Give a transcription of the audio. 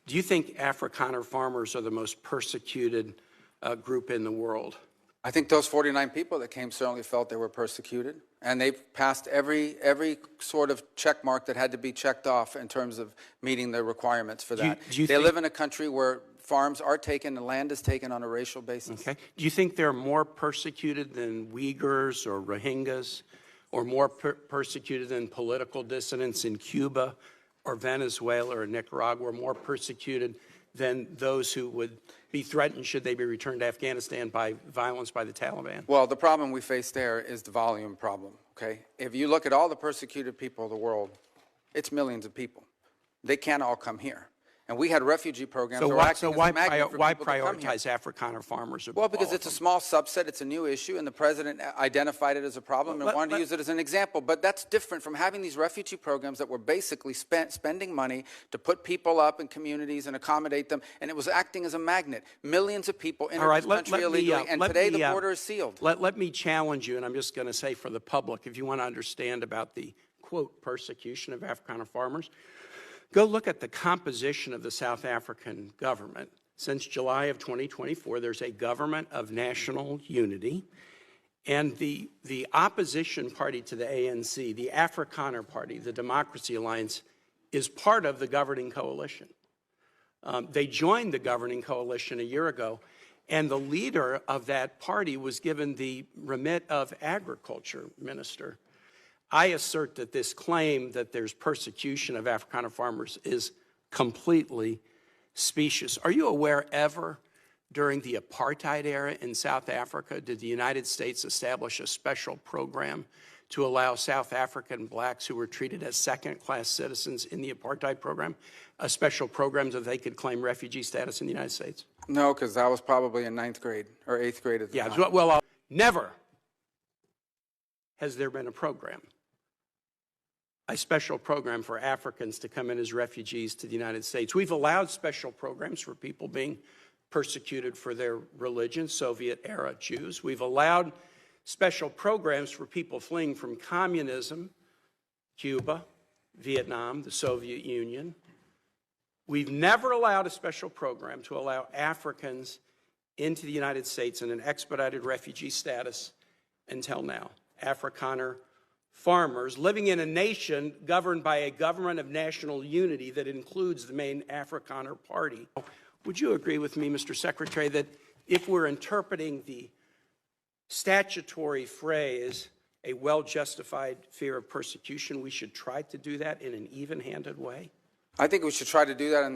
Do you think Afrikaner farmers are the most persecuted group in the world? I think those 49 people that came certainly felt they were persecuted, and they've passed every sort of check mark that had to be checked off in terms of meeting the requirements for that. They live in a country where farms are taken and land is taken on a racial basis. Okay. Do you think they're more persecuted than Uyghurs or Rohingyas, or more persecuted than political dissidents in Cuba or Venezuela or Nicaragua, or more persecuted than those who would be threatened should they be returned to Afghanistan by violence by the Taliban? Well, the problem we face there is the volume problem, okay? If you look at all the persecuted people of the world, it's millions of people. They can't all come here. And we had refugee programs. So why prioritize Afrikaner farmers? Well, because it's a small subset, it's a new issue, and the president identified it as a problem and wanted to use it as an example. But that's different from having these refugee programs that were basically spending money to put people up in communities and accommodate them, and it was acting as a magnet. Millions of people entered this country illegally, and today the border is sealed. Let me challenge you, and I'm just going to say for the public, if you want to understand about the, quote, persecution of Afrikaner farmers, go look at the composition of the South African government. Since July of 2024, there's a government of national unity, and the opposition party to the ANC, the Afrikaner Party, the Democracy Alliance, is part of the governing coalition. They joined the governing coalition a year ago, and the leader of that party was given the remit of agriculture minister. I assert that this claim that there's persecution of Afrikaner farmers is completely specious. Are you aware ever during the apartheid era in South Africa did the United States establish a special program to allow South African blacks who were treated as second-class citizens in the apartheid program, a special program so they could claim refugee status in the United States? No, because that was probably in 9th grade or 8th grade at the time. Yeah, well, never has there been a program, a special program for Africans to come in as refugees to the United States. We've allowed special programs for people being persecuted for their religion, Soviet-era Jews. We've allowed special programs for people fleeing from communism, Cuba, Vietnam, the Soviet Union. We've never allowed a special program to allow Africans into the United States in an expedited refugee status until now. Afrikaner farmers living in a nation governed by a government of national unity that includes the main Afrikaner Party. Would you agree with me, Mr. Secretary, that if we're interpreting the statutory phrase, a well-justified fear of persecution, we should try to do that in an even-handed way? I think we should try to do that in